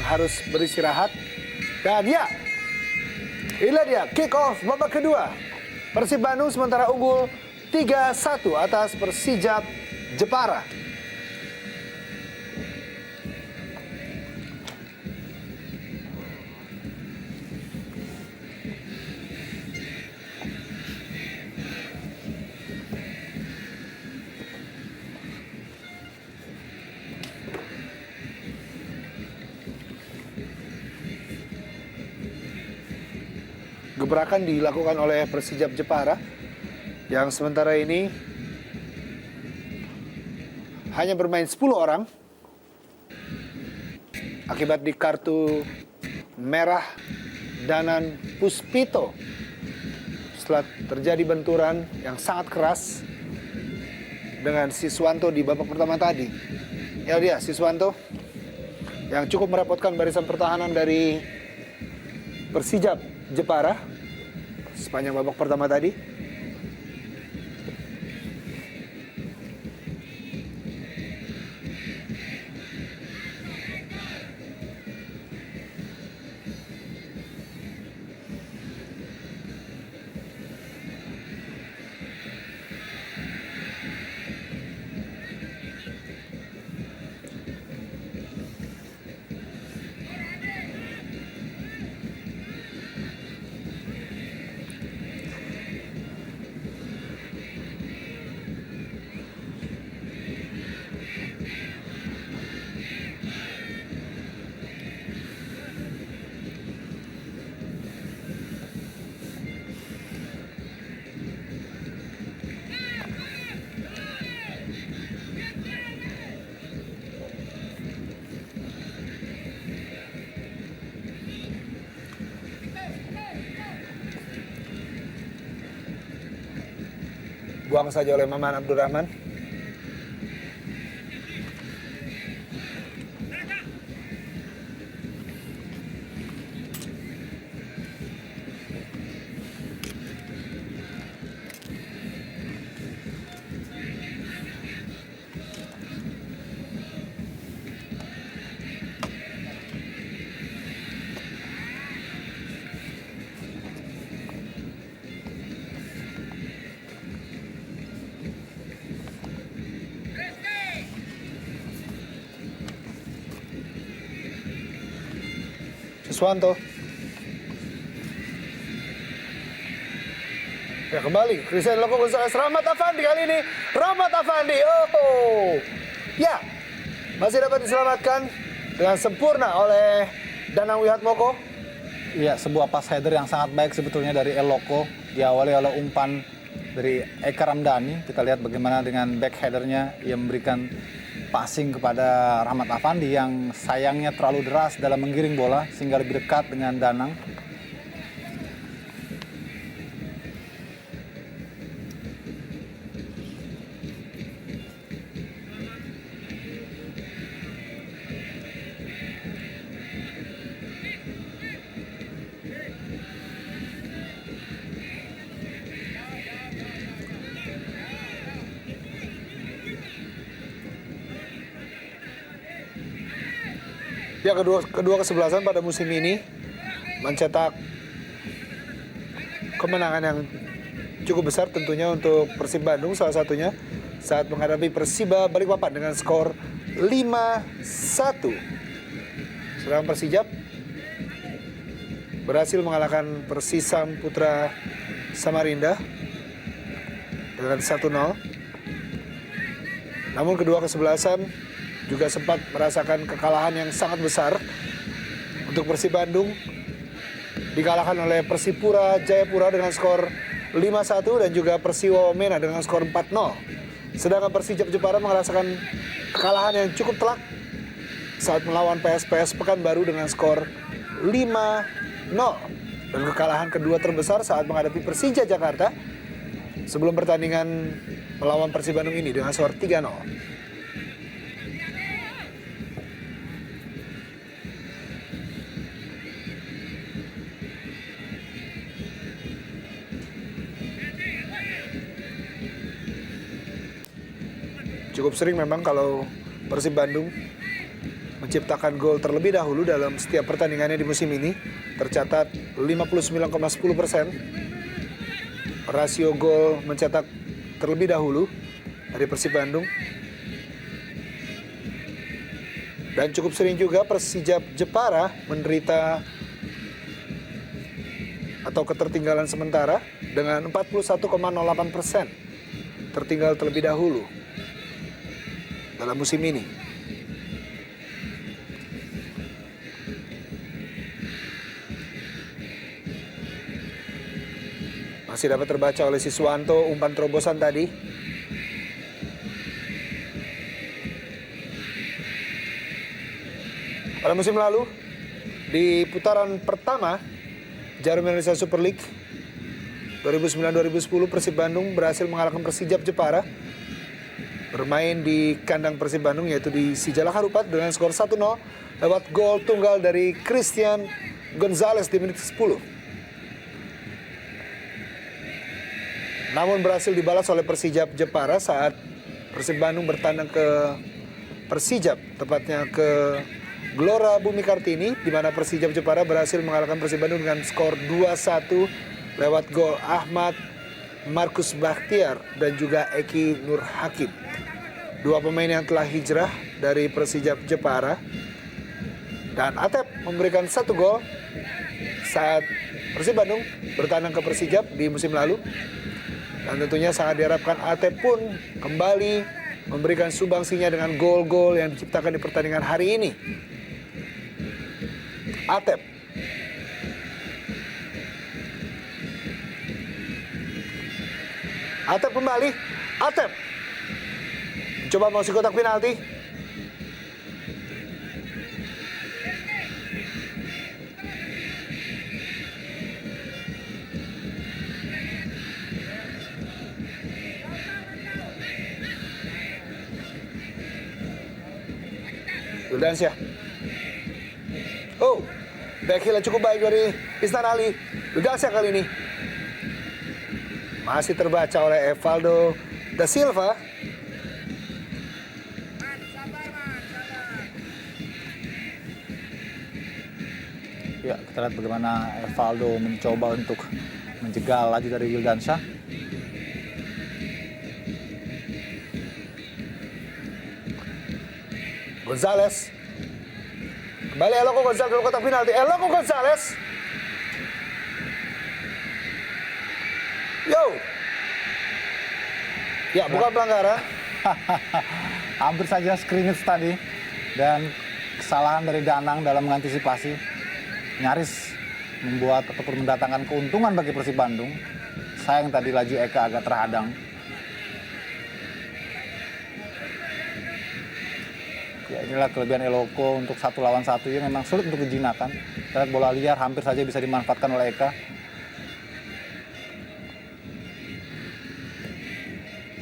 harus beristirahat. Dan ya, inilah dia kick off babak kedua. Persib Bandung sementara unggul 3-1 atas Persijap Jepara. Gebrakan dilakukan oleh Persijap Jepara yang sementara ini hanya bermain 10 orang akibat di kartu merah Danan Puspito setelah terjadi benturan yang sangat keras dengan Siswanto di babak pertama tadi. Ya dia Siswanto yang cukup merepotkan barisan pertahanan dari Persijap Jepara sepanjang babak pertama tadi. Buang saja oleh Maman Abdurrahman. Siswanto. Ya kembali, Christian Loko Gonzales, Rahmat Afandi kali ini. Rahmat Afandi, oh. Ya, masih dapat diselamatkan dengan sempurna oleh Danang Wihatmoko. Iya, sebuah pass header yang sangat baik sebetulnya dari El Loco. Diawali oleh umpan dari Eka Ramdhani. Kita lihat bagaimana dengan back headernya. Ia memberikan passing kepada Rahmat Afandi yang sayangnya terlalu deras dalam menggiring bola sehingga lebih dekat dengan Danang. Ya kedua kesebelasan pada musim ini mencetak kemenangan yang cukup besar tentunya untuk Persib Bandung, salah satunya saat menghadapi Persiba Balikpapan dengan skor 5-1. Sedangkan Persijap berhasil mengalahkan Persisam Putra Samarinda dengan 1-0. Namun kedua kesebelasan juga sempat merasakan kekalahan yang sangat besar untuk Persib Bandung. Dikalahkan oleh Persipura Jayapura dengan skor 5-1 dan juga Persiwa Wamena dengan skor 4-0. Sedangkan Persijap Jepara merasakan kekalahan yang cukup telak saat melawan PSPS Pekanbaru dengan skor 5-0. Dan kekalahan kedua terbesar saat menghadapi Persija Jakarta sebelum pertandingan melawan Persib Bandung ini dengan skor 3-0. Cukup sering memang kalau Persib Bandung menciptakan gol terlebih dahulu dalam setiap pertandingannya di musim ini. Tercatat 59,10%. Rasio gol mencetak terlebih dahulu dari Persib Bandung. Dan cukup sering juga Persijap Jepara menderita atau ketertinggalan sementara dengan 41,08%. Tertinggal terlebih dahulu dalam musim ini. Masih dapat terbaca oleh Siswanto umpan terobosan tadi. Pada musim lalu, di putaran pertama Jarum Indonesia Super League 2009-2010, Persib Bandung berhasil mengalahkan Persijap Jepara bermain di kandang Persib Bandung, yaitu di Sijalak Harupat dengan skor 1-0 lewat gol tunggal dari Christian Gonzalez di menit 10. Namun berhasil dibalas oleh Persijap Jepara saat Persib Bandung bertandang ke Persijap, tepatnya ke Gelora Bumi Kartini, di mana Persijap Jepara berhasil mengalahkan Persib Bandung dengan skor 2-1 lewat gol Ahmad Markus Bakhtiar dan juga Eki Nur Hakim. Dua pemain yang telah hijrah dari Persijap Jepara. Dan Atep memberikan 1 gol saat Persib Bandung bertandang ke Persijap di musim lalu. Dan tentunya sangat diharapkan Atep pun kembali memberikan sumbangsinya dengan gol-gol yang diciptakan di pertandingan hari ini. Atep. Atep kembali. Atep. Coba mau si kotak penalti. Wildansyah. Oh, back heel cukup baik dari Isnan Ali. Wildansyah kali ini masih terbaca oleh Evaldo da Silva. Ya, kita lihat bagaimana Evaldo mencoba untuk menjegal laju dari Wildansyah. Gonzalez. Kembali Eloko Gonzalez dalam kotak penalti. Eloko Gonzalez. Yo. Ya, bukan pelanggaran. Hampir saja scrimmage tadi. Dan kesalahan dari Danang dalam mengantisipasi. Nyaris membuat ataupun mendatangkan keuntungan bagi Persib Bandung. Sayang tadi laju Eka agak terhadang. Ya, inilah kelebihan Eloko untuk 1 lawan 1 ya, memang sulit untuk dijinakan. Kita lihat bola liar hampir saja bisa dimanfaatkan oleh Eka.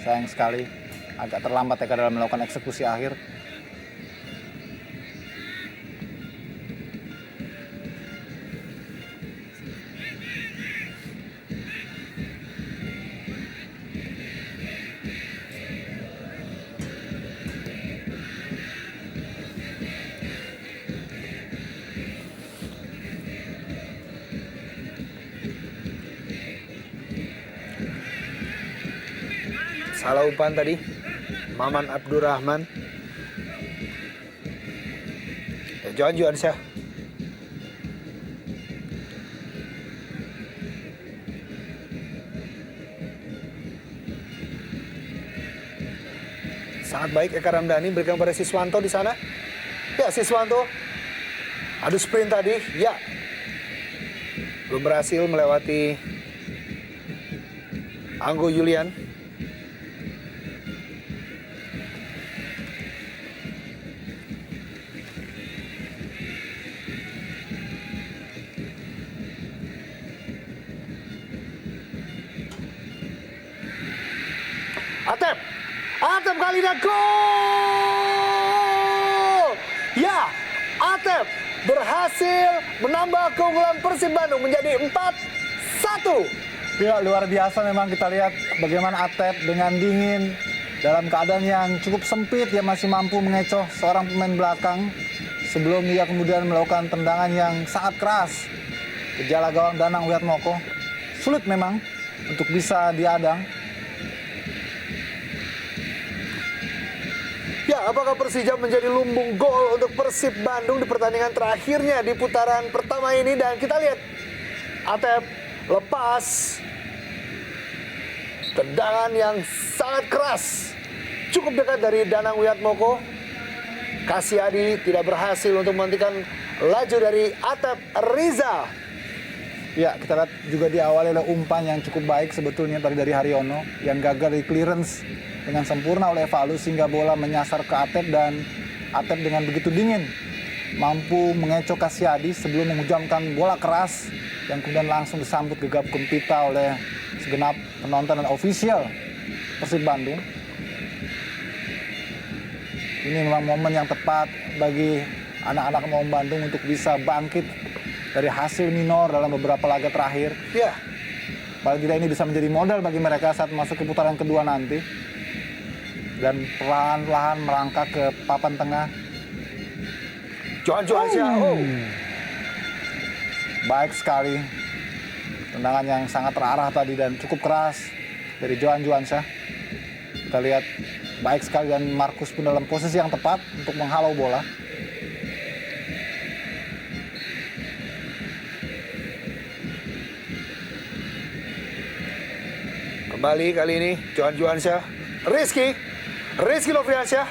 Sayang sekali agak terlambat Eka dalam melakukan eksekusi akhir. Salah umpan tadi. Maman Abdurrahman. Johan Juansyah. Sangat baik Eka Ramdhani berikan pada Siswanto di sana. Ya, Siswanto. Adu sprint tadi. Ya. Belum berhasil melewati Anggo Yulian. Atep. Atep kali ini gol. Ya, Atep berhasil menambah keunggulan Persib Bandung menjadi 4-1. Ya, luar biasa memang kita lihat bagaimana Atep dengan dingin dalam keadaan yang cukup sempit, dia masih mampu mengecoh seorang pemain belakang sebelum ia kemudian melakukan tendangan yang sangat keras ke jala gawang Danang Wiatmoko. Sulit memang untuk bisa diadang. Ya, apakah Persija menjadi lumbung gol untuk Persib Bandung di pertandingan terakhirnya di putaran pertama ini? Dan kita lihat Atep lepas tendangan yang sangat keras, cukup dekat dari Danang Wiatmoko. Kasyadi tidak berhasil untuk menghentikan laju dari Atep Riza. Ya, kita lihat juga diawali oleh umpan yang cukup baik sebetulnya dari Haryono yang gagal di clearance dengan sempurna oleh Evalus sehingga bola menyasar ke Atep, dan Atep dengan begitu dingin mampu mengecoh Kasyadi sebelum menghujamkan bola keras yang kemudian langsung disambut gegap gempita oleh segenap penonton dan ofisial Persib Bandung. Ini memang momen yang tepat bagi anak-anak Maung Bandung untuk bisa bangkit dari hasil minor dalam beberapa laga terakhir. Ya, Paling tidak ini bisa menjadi modal bagi mereka saat masuk ke putaran kedua nanti. Dan perlahan-lahan melangkah ke papan tengah. Johan Johansyah. Oh. Baik sekali. Tendangan yang sangat terarah tadi dan cukup keras dari Johan Johansyah. Kita lihat baik sekali, dan Markus pun dalam posisi yang tepat untuk menghalau bola. Kembali kali ini Johan Johansyah. Rizky Nofriansyah.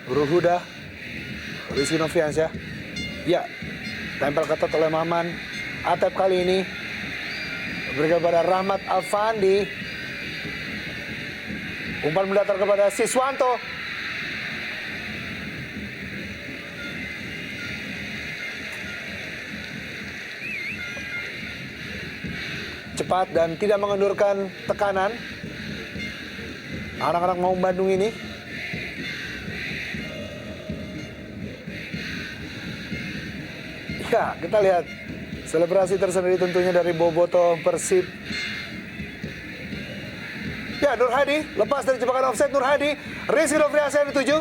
Ruhuda. Rizky Nofriansyah. Ya, tempel ketat oleh Maman. Atep kali ini berikan kepada Rahmat Afandi. Umpan mendatar kepada Siswanto. Cepat dan tidak mengendurkan tekanan anak-anak Maung Bandung ini. Ya, kita lihat selebrasi tersendiri tentunya dari Boboto Persib. Ya, Nur Hadi lepas dari jebakan offside. Nur Hadi, Rizky Nofriansyah yang dituju.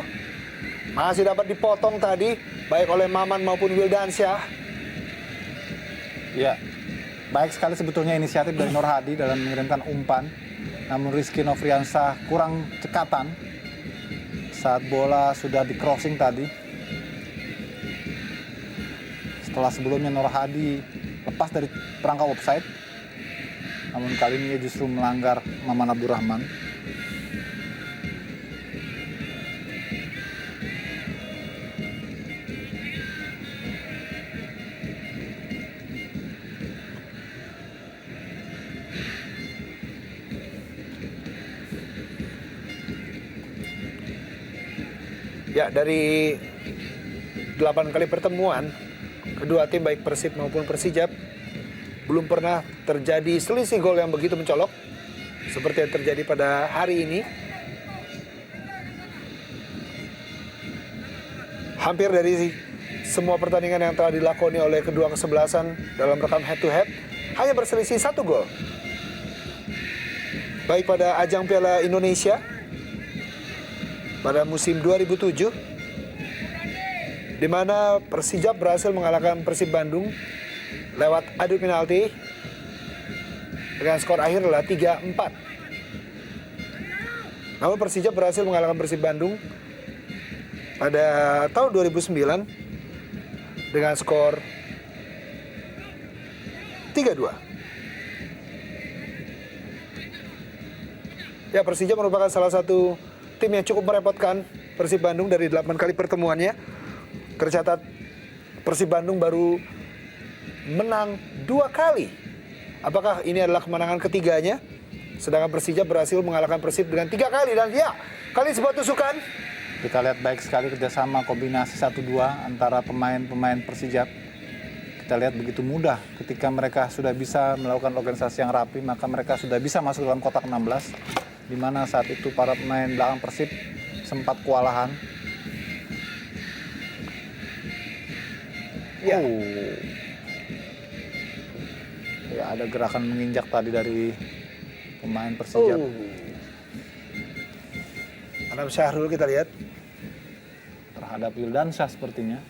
Masih dapat dipotong tadi baik oleh Maman maupun Wildansyah. Ya, baik sekali sebetulnya inisiatif dari Nur Hadi dalam mengirimkan umpan. Namun Rizky Nofriansyah kurang cekatan saat bola sudah di crossing tadi. Setelah sebelumnya Nur Hadi lepas dari perangkap offside, namun kali ini ia justru melanggar Maman Abdurrahman. Ya, dari 8 kali pertemuan kedua tim baik Persib maupun Persijap belum pernah terjadi selisih gol yang begitu mencolok seperti yang terjadi pada hari ini. Hampir dari semua pertandingan yang telah dilakoni oleh kedua kesebelasan dalam rekam head to head hanya berselisih 1 gol. Baik pada ajang Piala Indonesia pada musim 2007, di mana Persijap berhasil mengalahkan Persib Bandung lewat adu penalti dengan skor akhir adalah 3-4. Namun Persijap berhasil mengalahkan Persib Bandung pada tahun 2009 dengan skor 3-2. Ya, Persijap merupakan salah satu tim yang cukup merepotkan Persib Bandung dari 8 kali pertemuannya. Tercatat Persib Bandung baru menang 2 kali. Apakah ini adalah kemenangan ketiganya? Sedangkan Persijap berhasil mengalahkan Persib dengan 3 kali. Dan ya, kali sebuah tusukan. Kita lihat baik sekali kerjasama kombinasi 1-2 antara pemain-pemain Persijap. Kita lihat begitu mudah ketika mereka sudah bisa melakukan organisasi yang rapi, maka mereka sudah bisa masuk dalam kotak 16 di mana saat itu para pemain belakang Persib sempat kewalahan. Ya. Ya, ada gerakan menginjak tadi dari pemain Persija. Anam Syahrul kita lihat. Terhadap Wildansyah sepertinya.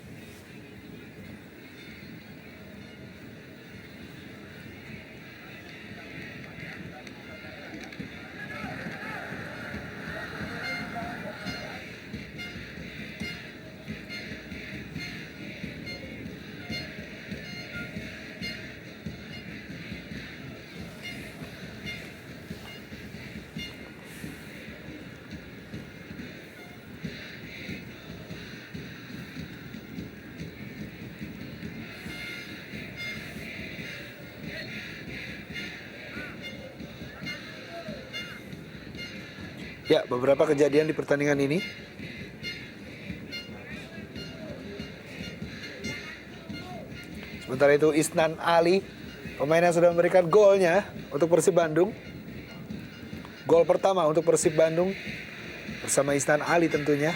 Ya, beberapa kejadian di pertandingan ini. Sementara itu Isnan Ali, pemain yang sudah memberikan golnya untuk Persib Bandung. Gol pertama untuk Persib Bandung bersama Isnan Ali tentunya.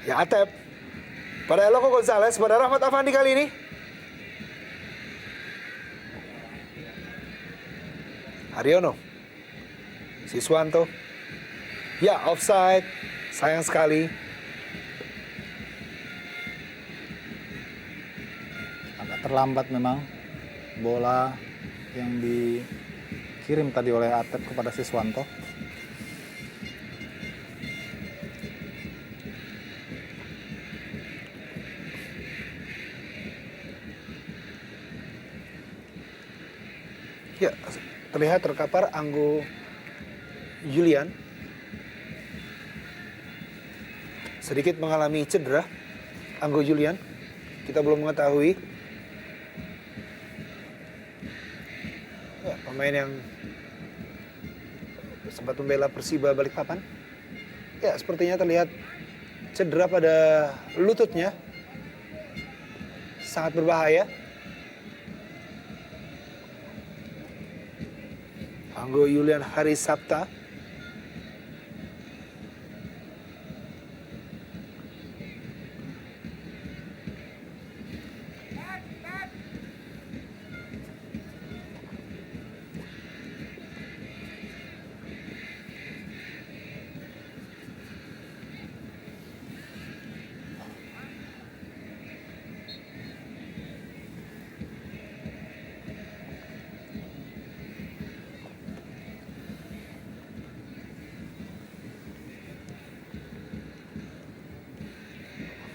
Ya, Atep pada Eloko Gonzalez, pada Rahmat Afandi kali ini. Haryono, Siswanto. Ya, offside. Sayang sekali. Agak terlambat memang bola yang dikirim tadi oleh Atep kepada Siswanto. Ya, terlihat terkapar Anggo Julian. Sedikit mengalami cedera Anggo Julian. Kita belum mengetahui. Ya, pemain yang sempat membela Persiba Balikpapan. Ya, sepertinya terlihat cedera pada lututnya. Sangat berbahaya. Anggo Julian Hari Sabta.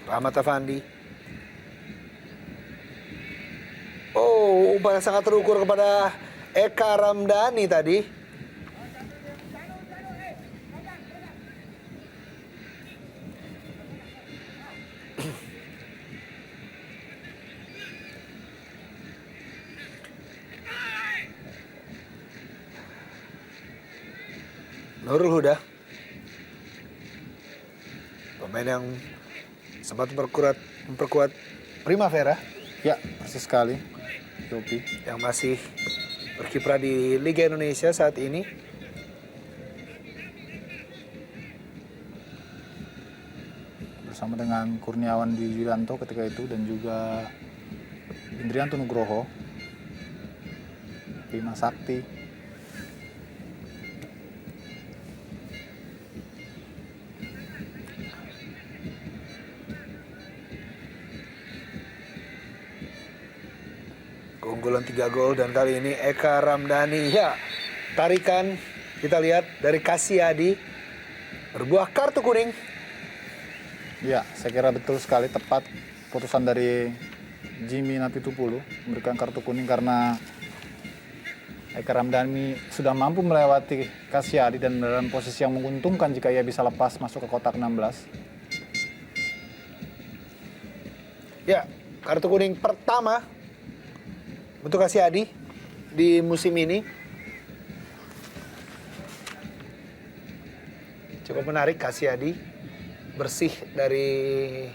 Rahmat Afandi. Oh, umpan yang sangat terukur kepada Eka Ramdhani tadi. Nurul Huda. Pemain yang sempat memperkuat Primavera. Ya, persis sekali. Yopi. Yang masih berkiprah di Liga Indonesia saat ini. Bersama dengan Kurniawan Dwi Yulianto ketika itu dan juga Indrianto Nugroho. Bima Sakti. Keunggulan 3 gol dan kali ini Eka Ramdhani. Ya, tarikan kita lihat dari Kasyadi. Berbuah kartu kuning. Ya, saya kira betul sekali tepat putusan dari Jimmy Napitupulu memberikan kartu kuning karena Eka Ramdhani sudah mampu melewati Kasyadi dan dalam posisi yang menguntungkan jika ia bisa lepas masuk ke kotak 16. Ya, kartu kuning pertama untuk Kasyadi di musim ini. Cukup menarik, Kasyadi bersih dari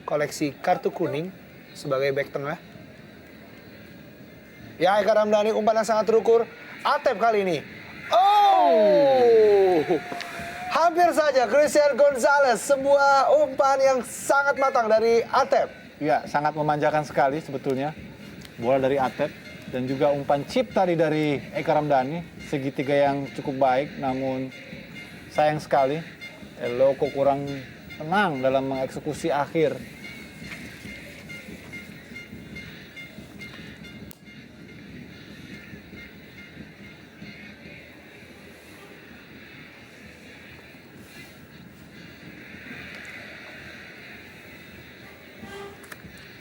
koleksi kartu kuning sebagai bek tengah. Ya, Eka Ramdhani umpan yang sangat terukur. Atep kali ini. Oh, Hampir saja Christian Gonzalez, sebuah umpan yang sangat matang dari Atep. Ya, sangat memanjakan sekali sebetulnya. Bola dari Atep dan juga umpan chip tadi dari Eka Ramdhani. Segitiga yang cukup baik, namun sayang sekali Eloko kurang tenang dalam mengeksekusi akhir.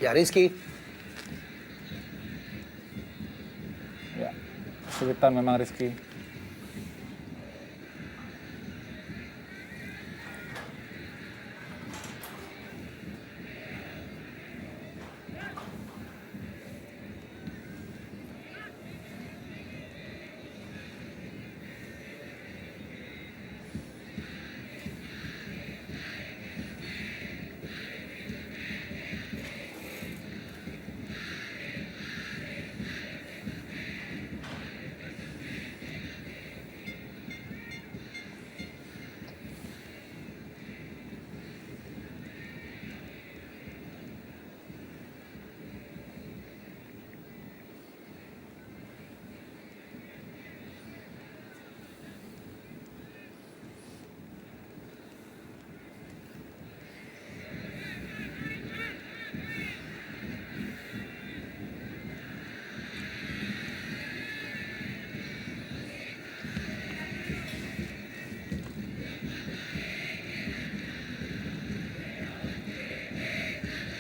Ya, Rizky. Ya, kesulitan memang Rizky.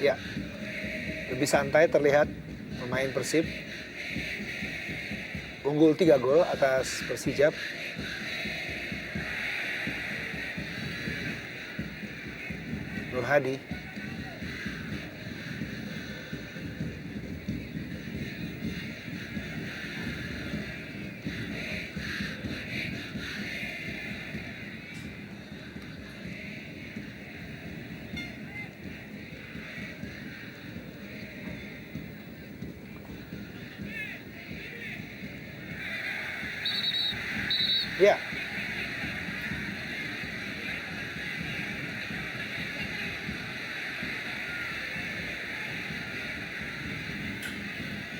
Ya, lebih santai terlihat pemain Persib. Unggul 3 gol atas Persijap. Nur Hadi. Ya.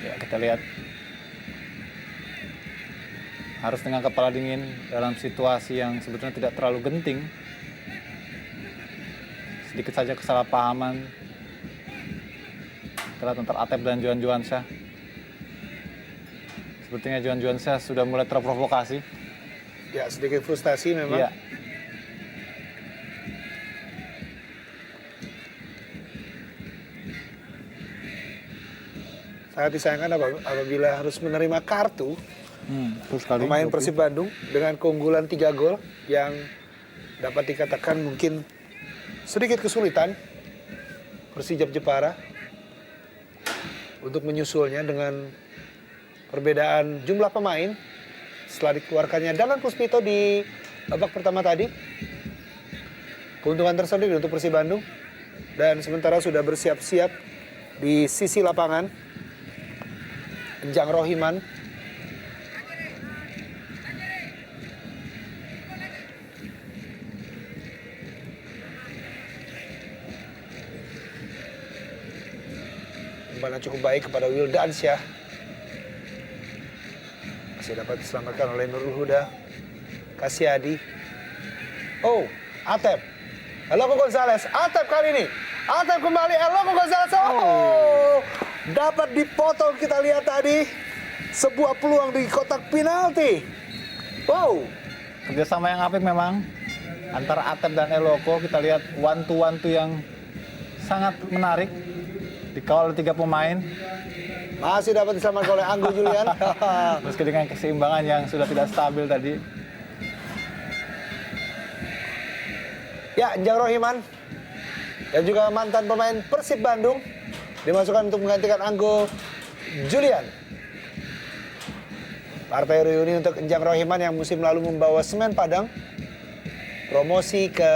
Ya, kita lihat harus dengan kepala dingin dalam situasi yang sebetulnya tidak terlalu genting. Sedikit saja kesalahpahaman. Kita lihat antara Atep dan Johan Juansyah. Sepertinya Johan Juansyah sudah mulai terprovokasi. Ya, sedikit frustasi memang. Iya. Sangat disayangkan apabila harus menerima kartu Betul sekali. pemain Yopi. Persib Bandung dengan keunggulan 3 gol yang dapat dikatakan mungkin sedikit kesulitan Persijap Jepara untuk menyusulnya dengan perbedaan jumlah pemain setelah dikeluarkannya Danan Puspito di babak pertama tadi. Keuntungan tersendiri untuk Persib Bandung. Dan sementara sudah bersiap-siap di sisi lapangan Enjang Rohiman. Umpan cukup baik kepada Wildansyah. Masih dapat diselamatkan oleh Nurul Huda. Kasyadi. Oh, Atep. Eloko Gonzalez. Atep kali ini. Atep kembali. Eloko Gonzalez. Oh, dapat dipotong kita lihat tadi. Sebuah peluang di kotak penalti. Wow. Kerjasama yang apik memang antara Atep dan Eloko. Kita lihat one to yang sangat menarik. Dikawal oleh 3 pemain. Masih dapat diselamatkan oleh Anggo Julian. Meski dengan keseimbangan yang sudah tidak stabil tadi. Ya, Enjang Rohiman dan juga mantan pemain Persib Bandung dimasukkan untuk menggantikan Anggo Julian. Partai reuni untuk Enjang Rohiman yang musim lalu membawa Semen Padang promosi ke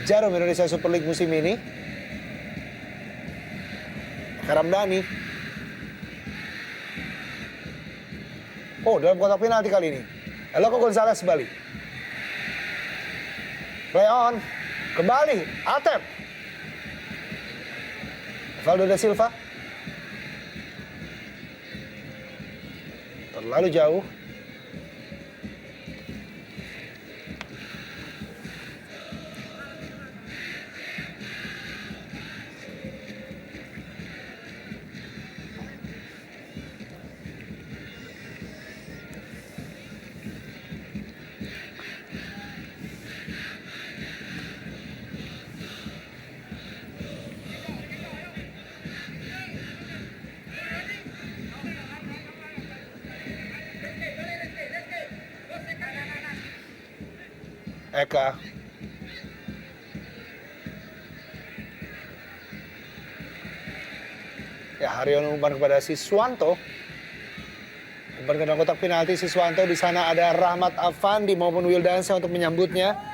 Jarum Indonesia Super League musim ini. Eka Ramdhani. Oh, dalam kotak penalti kali ini. Eloko Gonzalez kembali. Play on. Kembali. Atep. Valdo da Silva. Terlalu jauh. Eka. Ya, Haryono umpan kepada Siswanto. Umpan ke dalam kotak penalti Siswanto. Di sana ada Rahmat Afandi maupun Wildansyah untuk menyambutnya.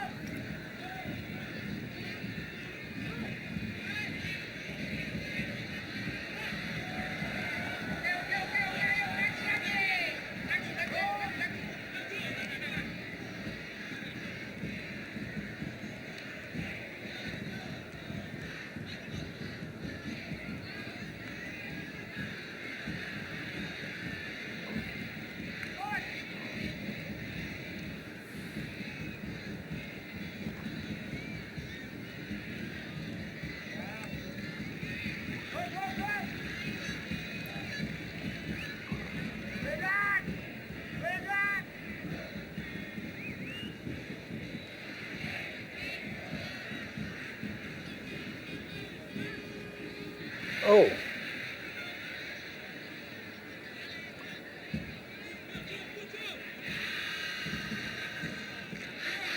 Oh.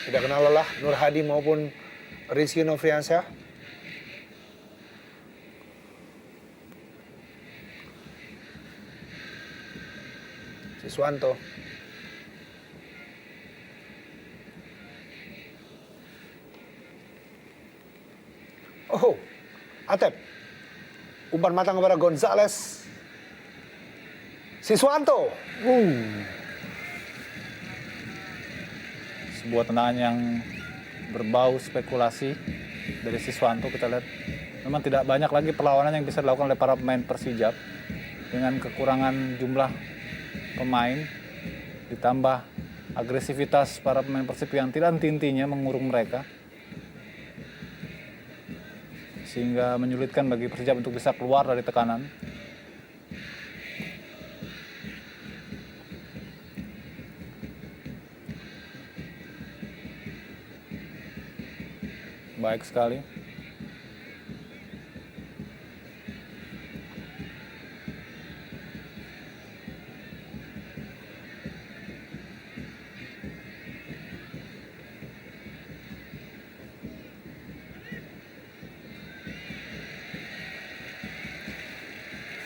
Tidak kenal lelah Nur Hadi maupun Rizky Nofriansyah. Siswanto. Oh, Atep. Umpan matang kepada Gonzales. Siswanto. Sebuah tendangan yang berbau spekulasi dari Siswanto. Kita lihat memang tidak banyak lagi perlawanan yang bisa dilakukan oleh para pemain Persijap dengan kekurangan jumlah pemain ditambah agresivitas para pemain Persib yang tidak henti-hentinya mengurung mereka sehingga menyulitkan bagi Persijap untuk bisa keluar dari tekanan. Baik sekali.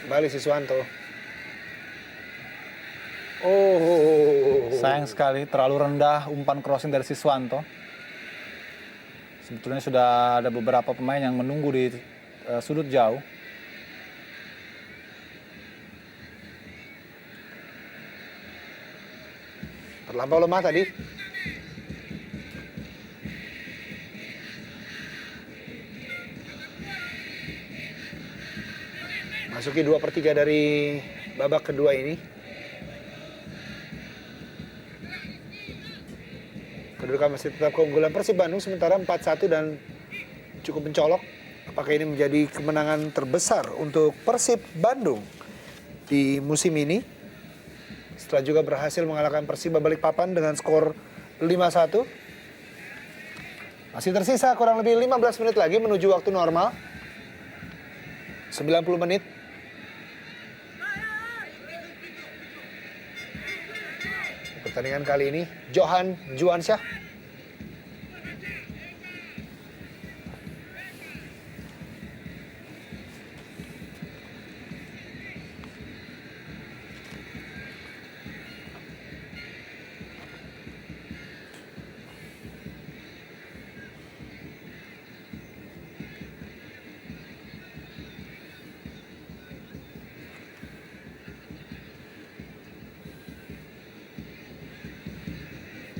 Kembali Siswanto. Oh. Sayang sekali terlalu rendah umpan crossing dari Siswanto. Sebetulnya sudah ada beberapa pemain yang menunggu di sudut jauh. Terlampau lemah tadi. Masuki 2/3 dari babak kedua ini. Kedudukan masih tetap keunggulan Persib Bandung sementara 4-1 dan cukup mencolok. Apakah ini menjadi kemenangan terbesar untuk Persib Bandung di musim ini? Setelah juga berhasil mengalahkan Persiba Balikpapan dengan skor 5-1. Masih tersisa kurang lebih 15 menit lagi menuju waktu normal. 90 menit. Pertandingan kali ini Johan Juansyah.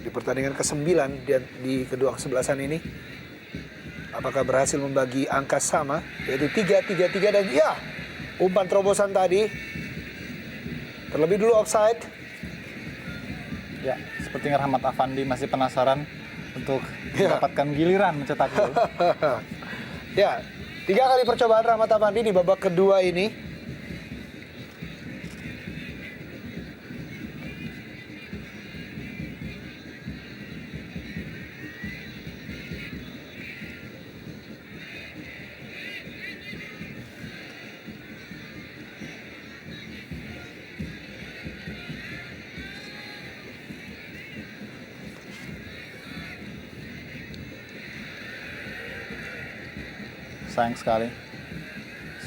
di pertandingan ke-9 di kedua kesebelasan ini. Apakah berhasil membagi angka sama, yaitu 3-3-3 dan ya, umpan terobosan tadi. Terlebih dulu offside. Ya, sepertinya Rahmat Afandi masih penasaran untuk mendapatkan giliran mencetak gol. Ya, 3 kali percobaan Rahmat Afandi di babak kedua ini. Sayang sekali.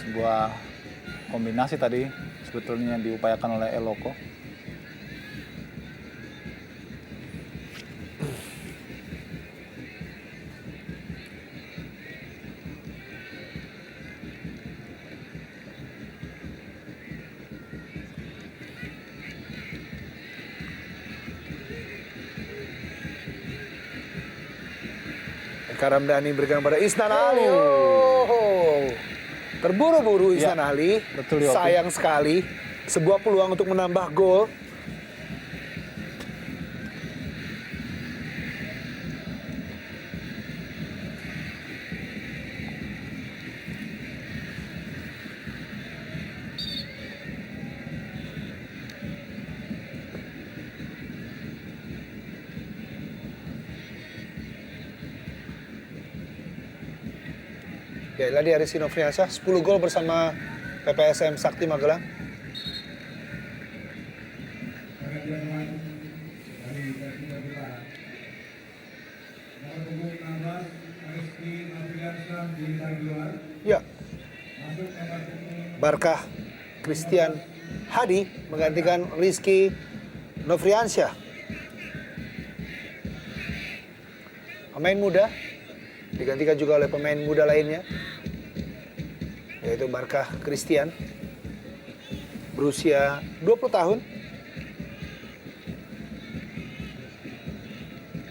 Sebuah kombinasi tadi sebetulnya diupayakan oleh Eloko. Eka Ramdhani berikan pada Isnan Ali. Oh, terburu-buru Isnan Ali. Betul, Yopi. Sayang sekali. Sebuah peluang untuk menambah gol. Ya, Ladi Arisino Friansyah 10 gol bersama PPSM Sakti Magelang. Ya, Barkah Christian Hadi menggantikan Rizky Nofriansyah. Pemain muda digantikan juga oleh pemain muda lainnya, yaitu Barkah Christian, berusia 20 tahun.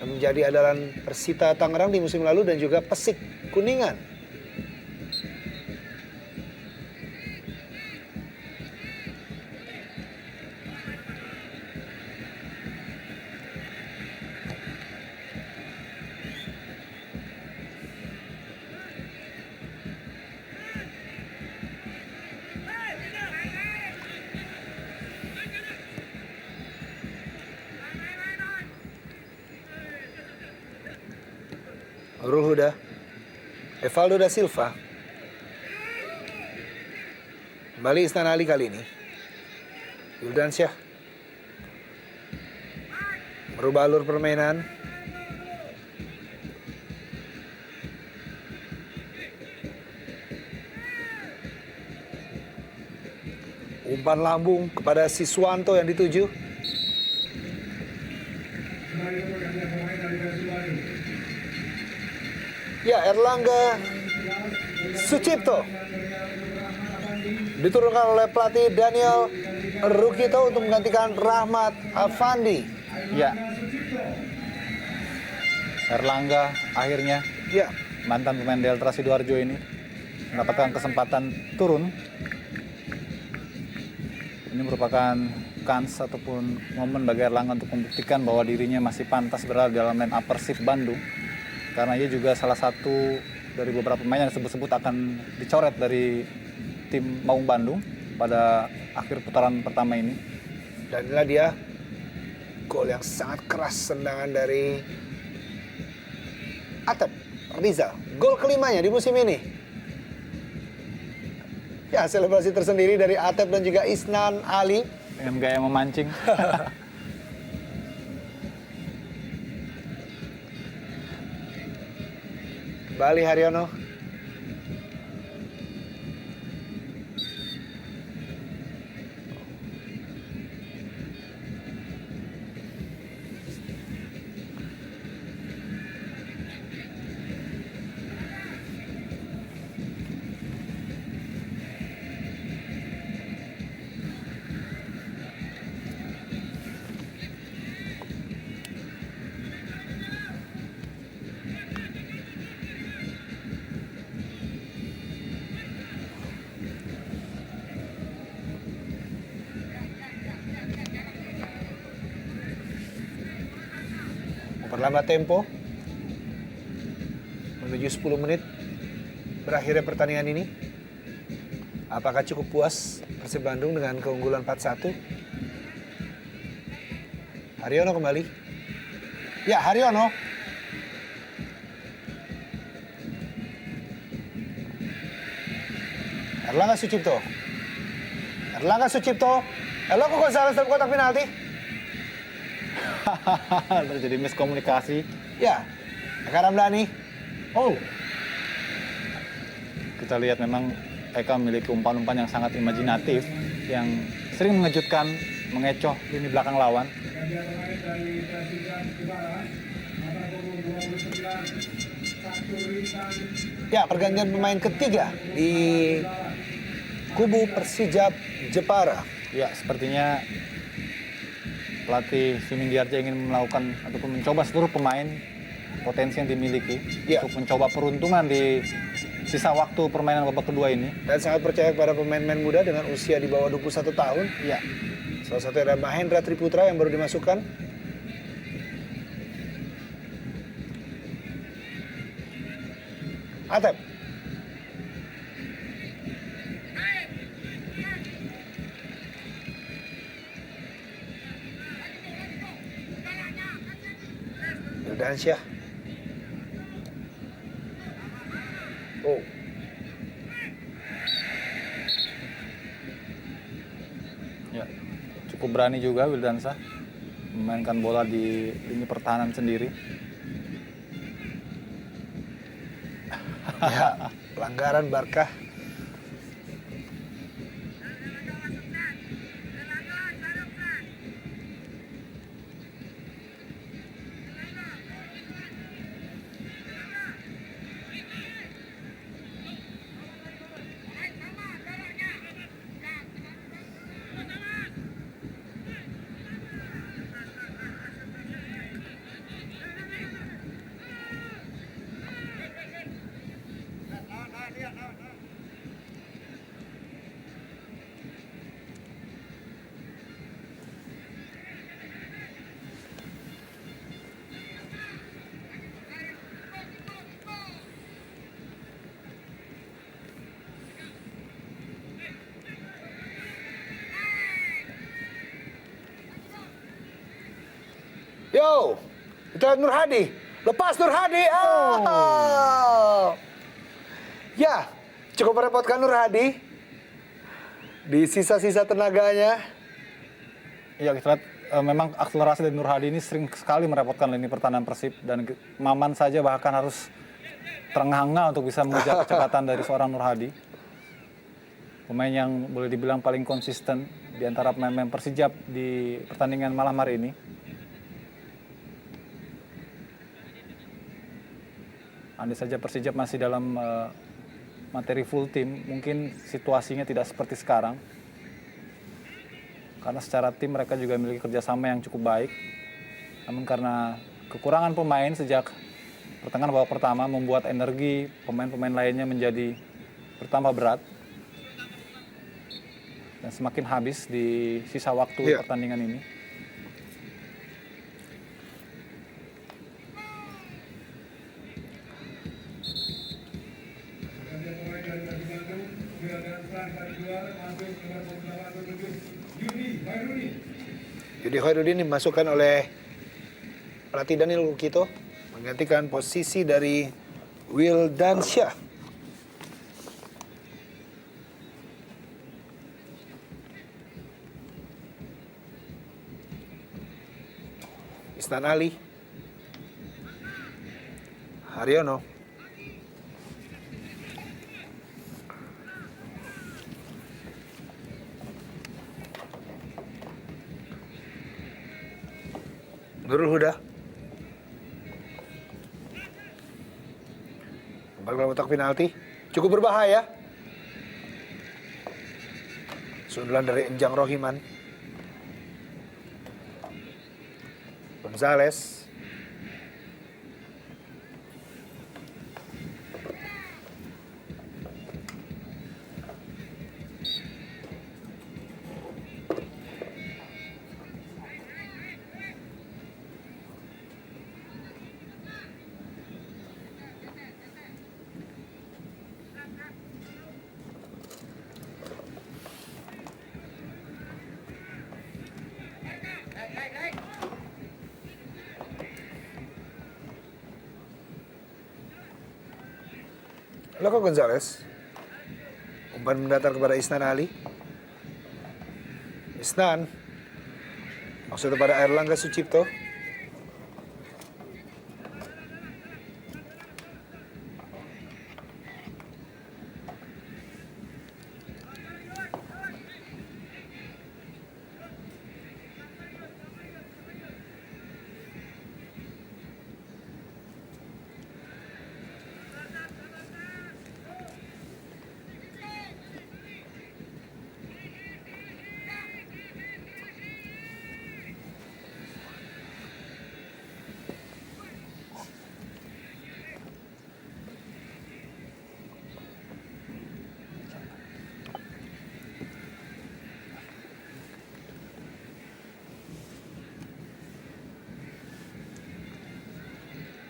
Yang menjadi andalan Persita Tangerang di musim lalu dan juga Pesik Kuningan. Nurul Huda, Evaldo da Silva. Kembali Isnan Ali kali ini. Yuldansyah merubah alur permainan. Umpan lambung kepada Siswanto yang dituju. Ya, Erlangga Sucipto diturunkan oleh pelatih Daniel Rukito untuk menggantikan Rahmat Afandi. Ya, Erlangga akhirnya, Ya, mantan pemain Delta Sidoarjo ini, mendapatkan kesempatan turun. Ini merupakan kans ataupun momen bagi Erlangga untuk membuktikan bahwa dirinya masih pantas berada dalam line up Persib Bandung. Karena ia juga salah satu dari beberapa pemain yang disebut-sebut akan dicoret dari tim Maung Bandung pada akhir putaran pertama ini. dan inilah dia gol yang sangat keras, tendangan dari Atep Rizal. Gol kelimanya di musim ini. Ya, selebrasi tersendiri dari Atep dan juga Isnan Ali. Dengan gaya memancing. Bali Haryono. memperlambat tempo menuju 10 menit berakhirnya pertandingan ini. Apakah cukup puas Persib Bandung dengan keunggulan 4-1? Haryono kembali. Ya, Haryono. Erlangga Sucipto. Eloko Gonzalez dalam kotak penalti. Terjadi miskomunikasi. Ya, Eka Ramdhani. Oh. Kita lihat memang Eka memiliki umpan-umpan yang sangat imajinatif, yang sering mengejutkan, mengecoh lini belakang lawan. Ya, pergantian pemain ketiga di kubu Persijap Jepara. Ya, sepertinya pelatih Sumindiarja ingin melakukan ataupun mencoba seluruh pemain potensi yang dimiliki Ya. untuk mencoba peruntungan di sisa waktu permainan babak kedua ini. Dan sangat percaya kepada pemain-pemain muda dengan usia di bawah 21 tahun. Ya, Salah satunya ada Mahendra Triputra yang baru dimasukkan. Atep. Wildansyah. Oh. ya. Cukup berani juga Wildansa memainkan bola di lini pertahanan sendiri. Ya, pelanggaran Barkah. Yo, kita lihat Nur Hadi. Lepas Nur Hadi. Oh. Ya, cukup merepotkan Nur Hadi. Di sisa-sisa tenaganya. Ya, kita lihat memang akselerasi dari Nur Hadi ini sering sekali merepotkan lini pertahanan Persib, dan Maman saja bahkan harus terengah-engah untuk bisa mengejar kecepatan dari seorang Nur Hadi. Pemain yang boleh dibilang paling konsisten di antara pemain-pemain Persijap di pertandingan malam hari ini. Andai saja Persijap masih dalam materi full tim, mungkin situasinya tidak seperti sekarang. Karena secara tim mereka juga memiliki kerjasama yang cukup baik. Namun karena kekurangan pemain sejak pertengahan babak pertama membuat energi pemain-pemain lainnya menjadi bertambah berat. Dan semakin habis di sisa waktu pertandingan ini. Yudi Khairuddin dimasukkan oleh pelatih Daniel Lukito menggantikan posisi dari Wildansyah. Isnan Ali. Haryono. Nurul Huda. Umpan kotak penalti. Cukup berbahaya. Sundulan dari Enjang Rohiman. Gonzalez. Loko Gonzales. Umpan mendatar kepada Isnan Ali. Isnan. Maksudnya pada Erlangga Sucipto.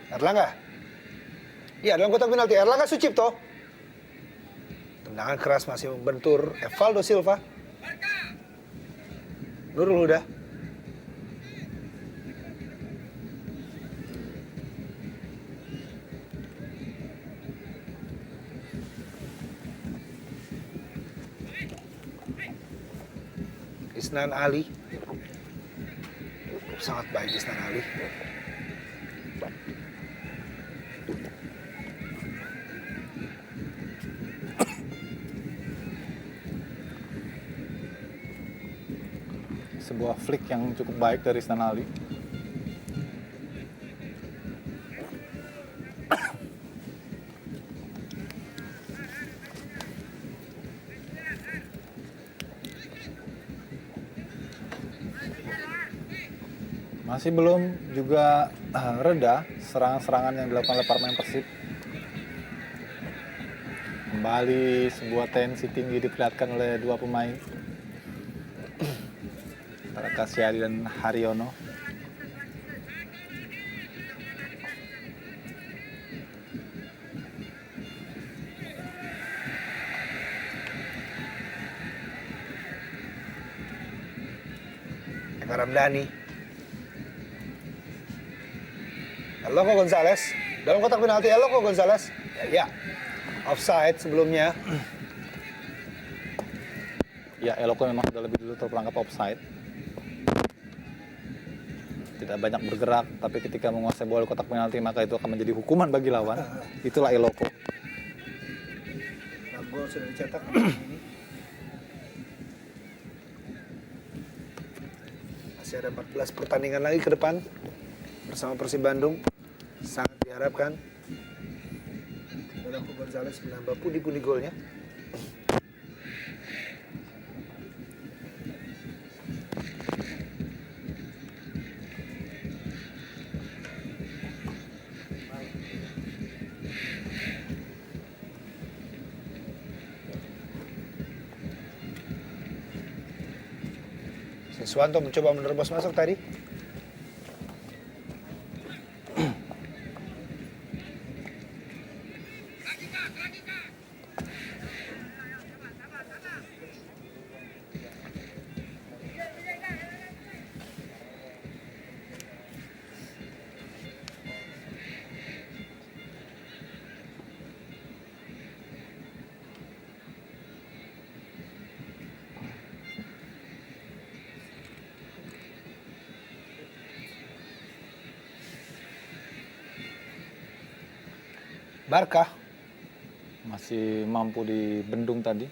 Erlangga. Ya, dalam kotak penalti Erlangga Sucipto. Tendangan keras masih membentur Evaldo Silva. Nurul Huda. Isnan Ali. Sangat baik Isnan Ali. Sebuah flick yang cukup baik dari Isnan Ali. Masih belum juga reda serangan-serangan yang dilakukan oleh pemain Persib. Kembali sebuah tensi tinggi diperlihatkan oleh dua pemain, antara Kasyadi dan Haryono. Eka Ramdhani. Eloko Gonzales. Dalam kotak penalti Eloko Gonzales. Ya, offside sebelumnya. Ya, Eloko memang sudah lebih dulu terperangkap offside. Tidak banyak bergerak, tapi ketika menguasai bola kotak penalti maka itu akan menjadi hukuman bagi lawan. Itulah Eloko. Gol sudah dicetak ini. Masih ada 14 pertandingan lagi ke depan bersama Persib Bandung. Sangat diharapkan Eloko Gonzales menambah pundi-pundi golnya. Siswanto mencoba menerobos masuk tadi. Barkah Masih mampu dibendung tadi.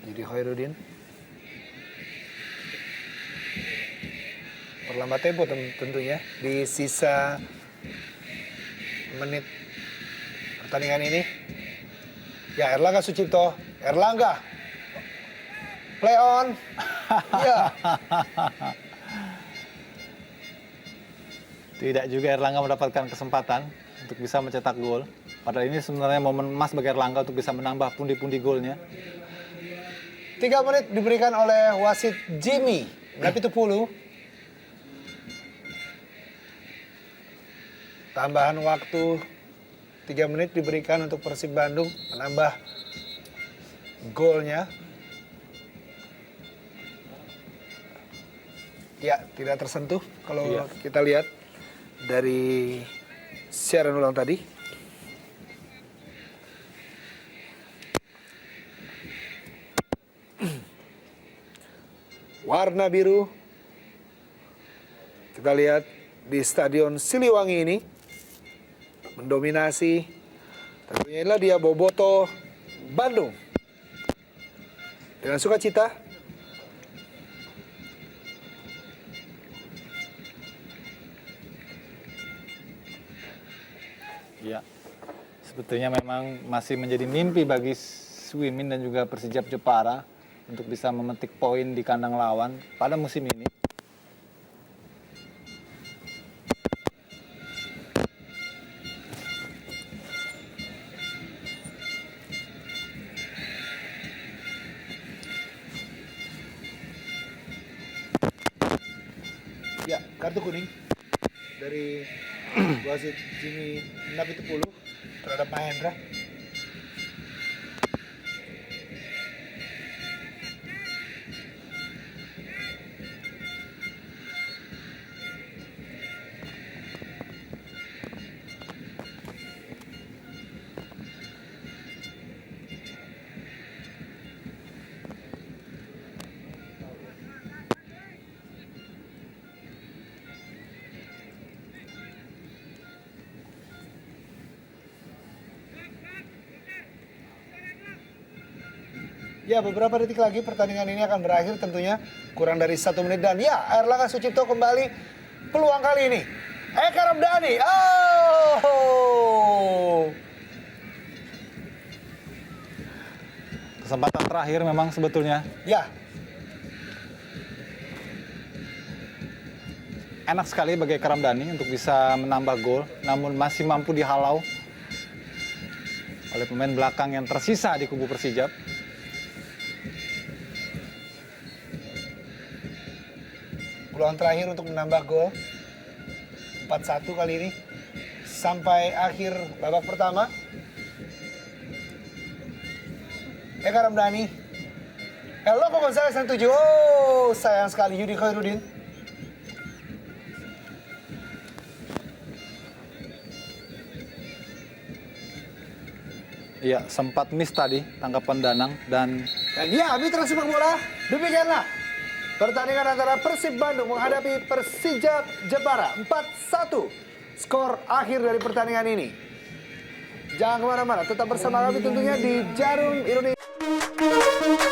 Yudi Hoirudin. Perlambat tempo tentunya di sisa menit pertandingan ini. Ya, Erlangga Sucipto. Erlangga. Play on. Ya. Tidak juga Erlangga mendapatkan kesempatan untuk bisa mencetak gol. Padahal ini sebenarnya momen emas bagi Erlangga untuk bisa menambah pundi-pundi golnya. 3 menit diberikan oleh wasit Jimmy Napitupulu. Tambahan waktu 3 menit diberikan untuk Persib Bandung menambah golnya. Ya, tidak tersentuh kalau kita lihat dari siaran ulang tadi. warna biru. Kita lihat di Stadion Siliwangi ini mendominasi. Tentunya inilah dia Boboto Bandung. Dengan sukacita. Ya, sebetulnya memang masih menjadi mimpi bagi Suimin dan juga Persijap Jepara untuk bisa memetik poin di kandang lawan pada musim ini. Ya, kartu kuning dari wasit Jimmy Napitupulu terhadap Mahendra. Ya, beberapa detik lagi pertandingan ini akan berakhir tentunya. Kurang dari 1 menit. Dan ya, Erlangga Sucipto kembali peluang kali ini. Eka Ramdhani. Oh! Kesempatan terakhir memang sebetulnya. Ya, Enak sekali bagi Eka Ramdhani untuk bisa menambah gol, namun masih mampu dihalau oleh pemain belakang yang tersisa di kubu Persijap. peluang terakhir untuk menambah gol. 4-1 kali ini. Sampai akhir babak pertama. Eka Ramdhani. Eloko Gonzalez yang 7. Oh, sayang sekali Yudi Khairuddin. Iya, sempat miss tadi tangkapan Danang dan Ya, mitra sepak bola, demikianlah pertandingan antara Persib Bandung menghadapi Persijap Jepara 4-1. Skor akhir dari pertandingan ini. Jangan kemana-mana, tetap bersama kami tentunya di Jarum Indonesia.